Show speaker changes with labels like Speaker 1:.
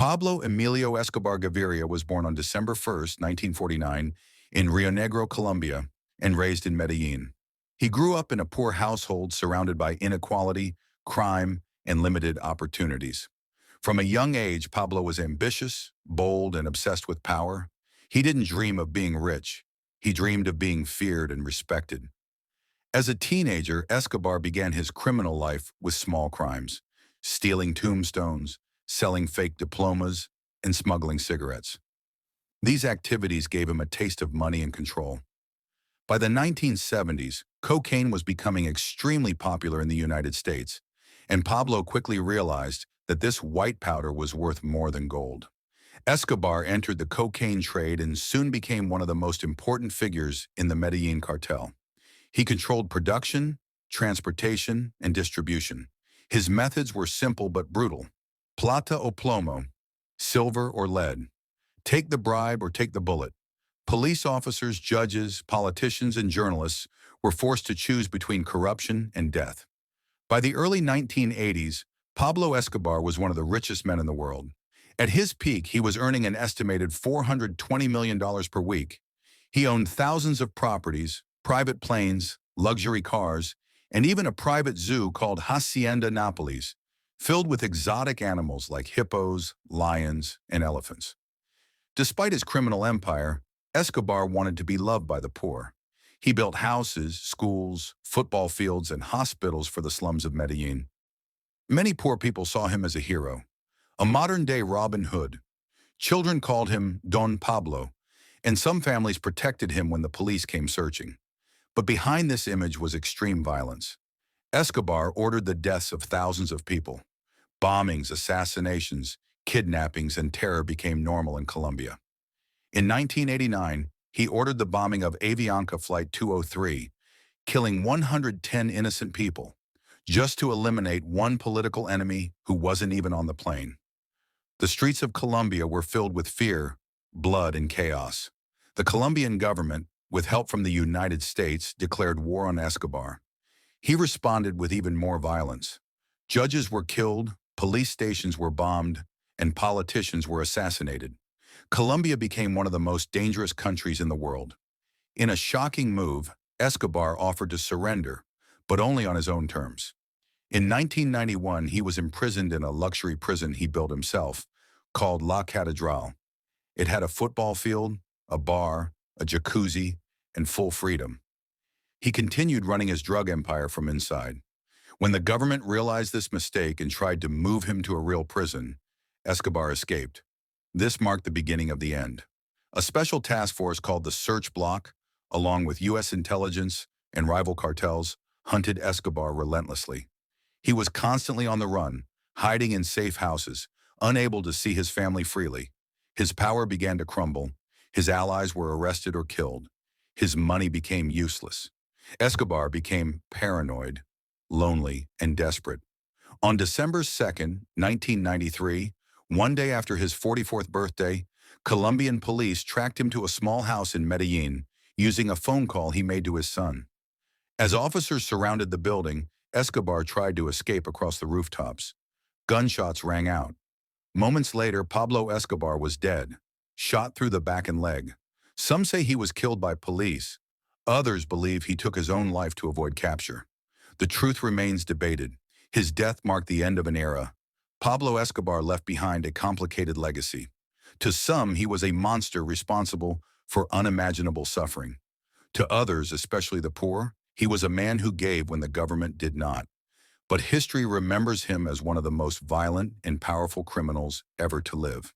Speaker 1: Pablo Emilio Escobar Gaviria was born on December 1st, 1949, in Rio Negro, Colombia, and raised in Medellin. He grew up in a poor household surrounded by inequality, crime, and limited opportunities. From a young age, Pablo was ambitious, bold, and obsessed with power. He didn't dream of being rich. He dreamed of being feared and respected. As a teenager, Escobar began his criminal life with small crimes, stealing tombstones, selling fake diplomas, and smuggling cigarettes. These activities gave him a taste of money and control. By the 1970s, cocaine was becoming extremely popular in the United States, and Pablo quickly realized that this white powder was worth more than gold. Escobar entered the cocaine trade and soon became one of the most important figures in the Medellin cartel. He controlled production, transportation, and distribution. His methods were simple but brutal. Plata o plomo, silver or lead. Take the bribe or take the bullet. Police officers, judges, politicians, and journalists were forced to choose between corruption and death. By the early 1980s, Pablo Escobar was one of the richest men in the world. At his peak, he was earning an estimated $420 million per week. He owned thousands of properties, private planes, luxury cars, and even a private zoo called Hacienda Nápoles, filled with exotic animals like hippos, lions, and elephants. Despite his criminal empire, Escobar wanted to be loved by the poor. He built houses, schools, football fields, and hospitals for the slums of Medellin. Many poor people saw him as a hero, a modern-day Robin Hood. Children called him Don Pablo, and some families protected him when the police came searching. But behind this image was extreme violence. Escobar ordered the deaths of thousands of people. Bombings, assassinations, kidnappings, and terror became normal in Colombia. In 1989, he ordered the bombing of Avianca Flight 203, killing 110 innocent people, just to eliminate one political enemy who wasn't even on the plane. The streets of Colombia were filled with fear, blood, and chaos. The Colombian government, with help from the United States, declared war on Escobar. He responded with even more violence. Judges were killed, police stations were bombed, and politicians were assassinated. Colombia became one of the most dangerous countries in the world. In a shocking move, Escobar offered to surrender, but only on his own terms. In 1991, he was imprisoned in a luxury prison he built himself, called La Catedral. It had a football field, a bar, a jacuzzi, and full freedom. He continued running his drug empire from inside. When the government realized this mistake and tried to move him to a real prison, Escobar escaped. This marked the beginning of the end. A special task force called the Search Bloc, along with U.S. intelligence and rival cartels, hunted Escobar relentlessly. He was constantly on the run, hiding in safe houses, unable to see his family freely. His power began to crumble. His allies were arrested or killed. His money became useless. Escobar became paranoid, lonely, and desperate. On December 2nd, 1993, one day after his 44th birthday, Colombian police tracked him to a small house in Medellin using a phone call he made to his son. As officers surrounded the building, Escobar tried to escape across the rooftops. Gunshots rang out. Moments later, Pablo Escobar was dead, shot through the back and leg. Some say he was killed by police. Others believe he took his own life to avoid capture. The truth remains debated. His death marked the end of an era. Pablo Escobar left behind a complicated legacy. To some, he was a monster responsible for unimaginable suffering. To others, especially the poor, he was a man who gave when the government did not. But history remembers him as one of the most violent and powerful criminals ever to live.